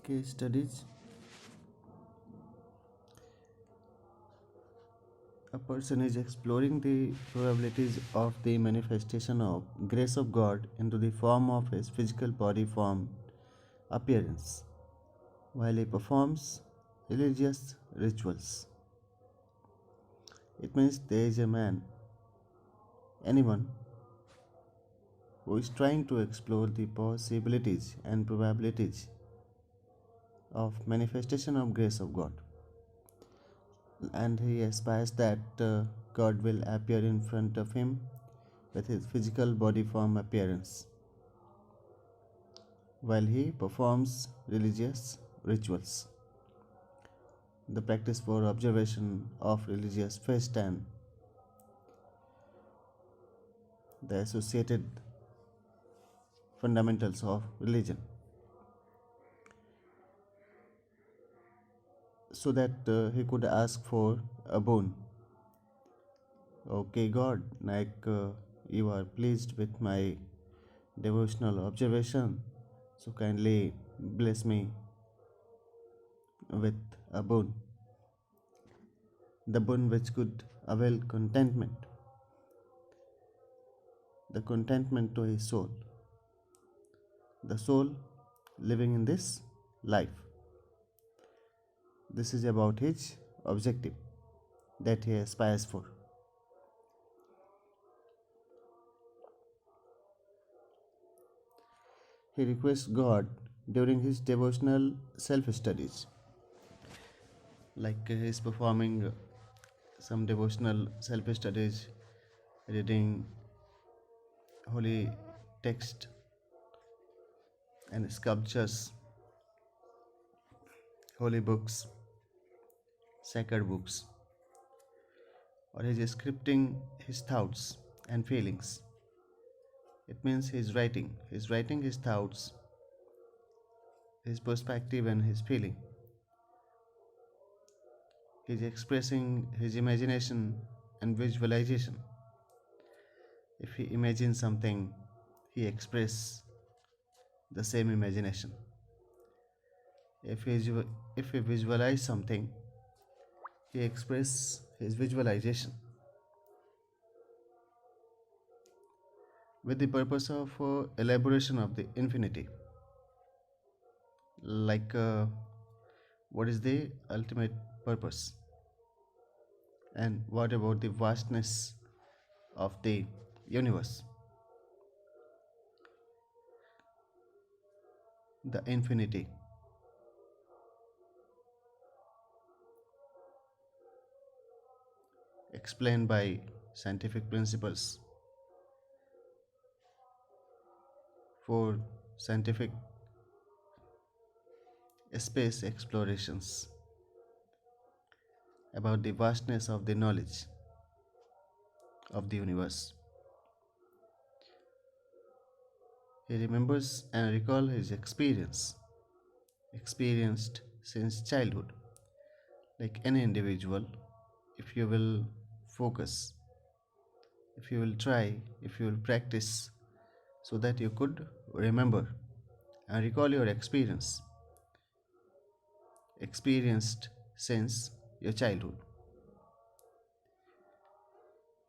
Case studies. A person is exploring the probabilities of the manifestation of grace of God into the form of his physical body form appearance while he performs religious rituals. It means there is a man, anyone, who is trying to explore the possibilities and probabilities of manifestation of grace of God, and he aspires that God will appear in front of him with his physical body form appearance while he performs religious rituals. The practice for observation of religious feast and the associated fundamentals of religion, so that he could ask for a boon. Okay, God, you are pleased with my devotional observation, so kindly bless me with a boon, the boon which could avail contentment, the contentment to his soul, the soul living in this life. This is about his objective that he aspires for. He requests God during his devotional self studies, like he is performing some devotional self studies, reading holy text and sculptures, holy books, sacred books, or he is scripting his thoughts and feelings. It means he's writing his thoughts, his perspective, and his feeling. He's expressing his imagination and visualization. If he imagines something, he expresses the same imagination. If he, if he visualize something, he expresses his visualization with the purpose of elaboration of the infinity. Like, what is the ultimate purpose? And what about the vastness of the universe? The infinity. Explained by scientific principles for scientific space explorations about the vastness of the knowledge of the universe. He remembers and recalls his experience, experienced since childhood. Like any individual, if you will focus, if you will try, if you will practice, so that you could remember and recall your experience, experienced since your childhood.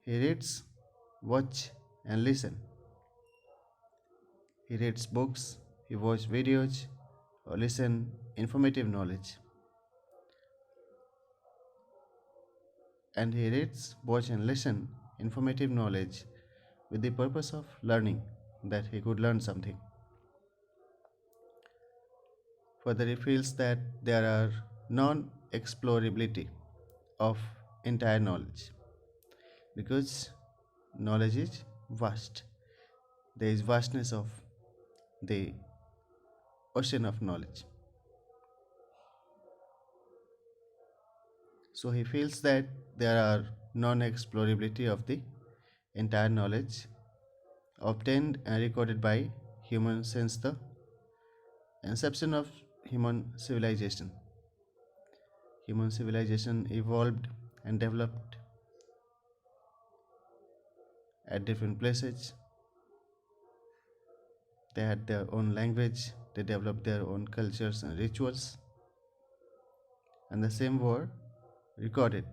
He reads, watch, and listen. He reads books, he watches videos, or listen informative knowledge. And he reads, watch, and listen informative knowledge with the purpose of learning, that he could learn something. Further, he feels that there are non-explorability of entire knowledge, because knowledge is vast. There is vastness of the ocean of knowledge. So he feels that there are non-explorability of the entire knowledge obtained and recorded by humans since the inception of human civilization. Human civilization evolved and developed at different places. They had their own language, they developed their own cultures and rituals, and the same were recorded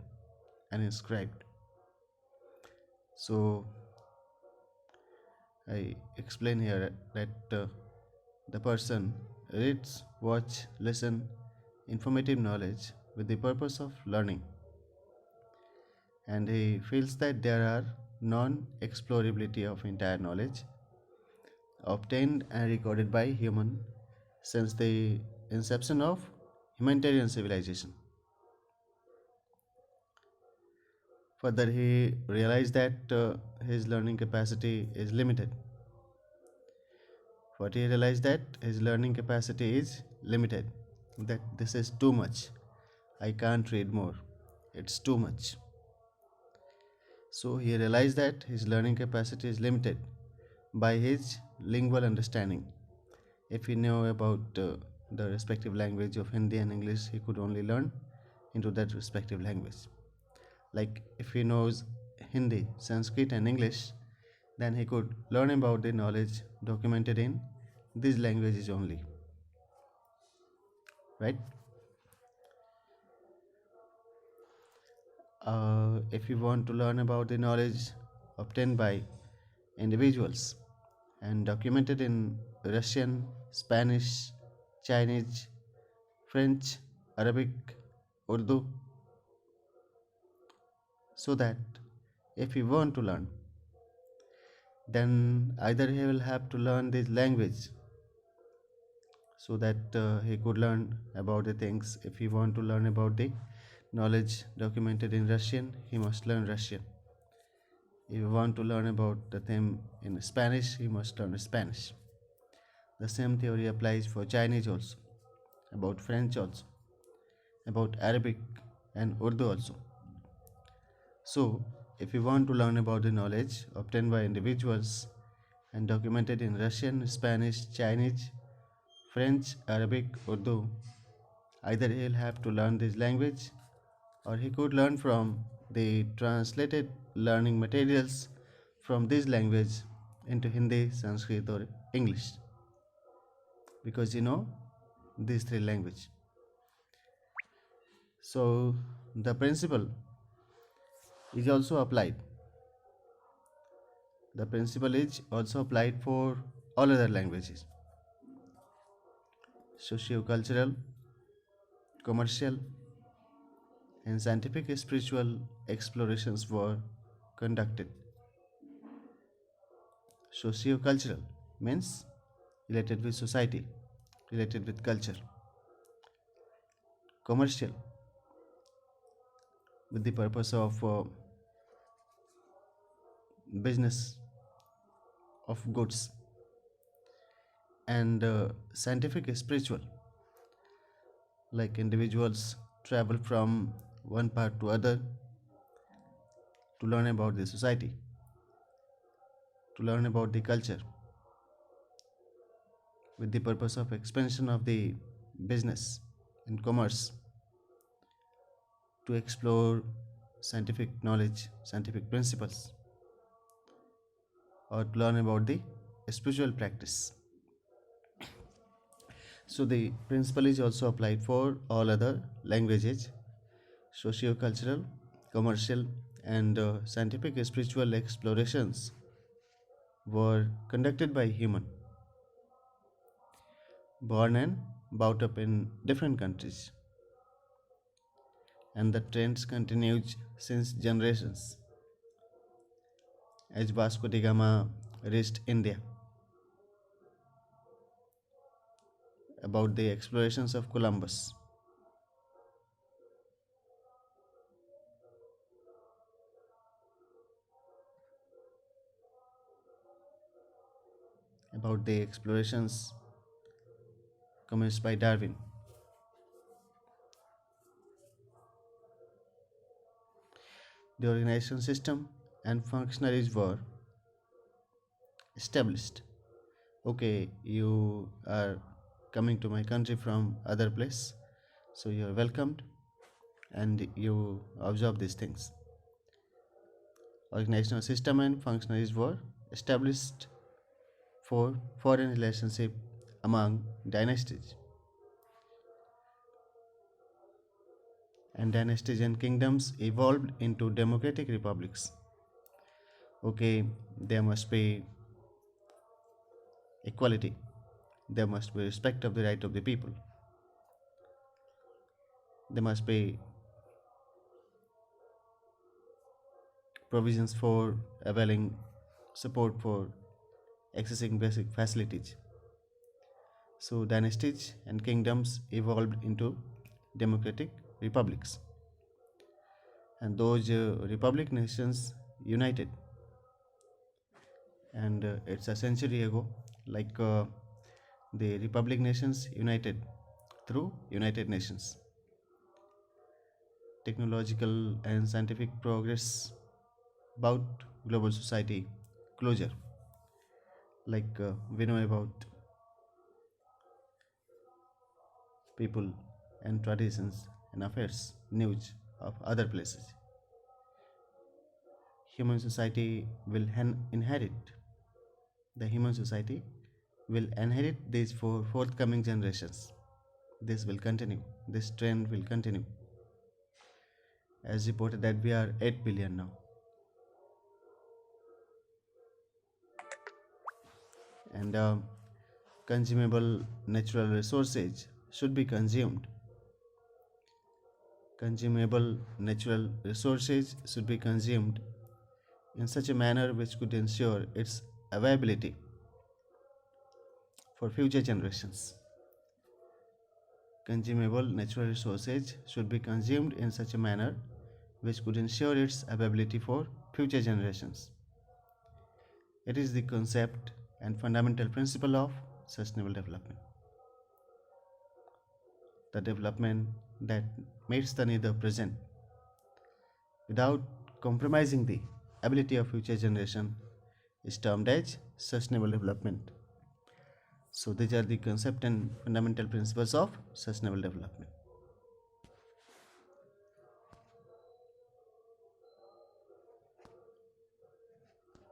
and inscribed. So I explain here that the person reads, watch, listen informative knowledge with the purpose of learning, and he feels that there are non-explorability of entire knowledge obtained and recorded by human since the inception of humanitarian civilization. Further, he realized that his learning capacity is limited. What he realized that his learning capacity is limited, that this is too much. I can't read more. It's too much. So he realized that his learning capacity is limited by his lingual understanding. If he knew about the respective language of Hindi and English, he could only learn into that respective language. Like if he knows Hindi, Sanskrit, and English, then he could learn about the knowledge documented in these languages only. Right? If you want to learn about the knowledge obtained by individuals and documented in Russian, Spanish, Chinese, French, Arabic, Urdu, so that if you want to learn, then either he will have to learn this language so that he could learn about the things. If he want to learn about the knowledge documented in Russian, he must learn Russian. If you want to learn about the theme in Spanish, he must learn Spanish. The same theory applies for Chinese also, about French also, about Arabic and Urdu also. So, if you want to learn about the knowledge obtained by individuals and documented in Russian, Spanish, Chinese, French, Arabic, Urdu, either he'll have to learn this language or he could learn from the translated learning materials from this language into Hindi, Sanskrit, or English, because these three languages. So the principle is also applied. The principle is also applied for all other languages. Socio-cultural, commercial, and scientific spiritual explorations were conducted. Socio-cultural means related with society, related with culture. Commercial, with the purpose of business of goods. And scientific spiritual, like individuals travel from one part to other to learn about the society, to learn about the culture, with the purpose of expansion of the business and commerce, to explore scientific knowledge, scientific principles, or to learn about the spiritual practice. So the principle is also applied for all other languages. Socio-cultural, commercial, and scientific spiritual explorations were conducted by human, born and brought up in different countries, and the trends continued since generations as Vasco da Gama reached India. About the explorations of Columbus. About the explorations commenced by Darwin. The organization system and functionaries were established. Okay, you are coming to my country from other place, so you are welcomed and you observe these things. Organizational system and functionaries were established for foreign relationship among dynasties. And dynasties and kingdoms evolved into democratic republics. Okay, there must be equality, there must be respect of the right of the people, there must be provisions for availing support for accessing basic facilities. So dynasties and kingdoms evolved into democratic republics, and those republic nations united. And it's a century ago, like the republic nations united through United Nations. Technological and scientific progress about global society closure, like we know about people and traditions and affairs, news of other places. Human society will inherit, the human society will inherit these for forthcoming generations. This will continue, this trend will continue. As reported that we are 8 billion now. And consumable natural resources should be consumed. Consumable natural resources should be consumed in such a manner which could ensure its availability for future generations. Consumable natural resources should be consumed in such a manner which could ensure its availability for future generations. It is the concept and fundamental principle of sustainable development. The development that meets the need of present without compromising the ability of future generation is termed as sustainable development. So these are the concept and fundamental principles of sustainable development.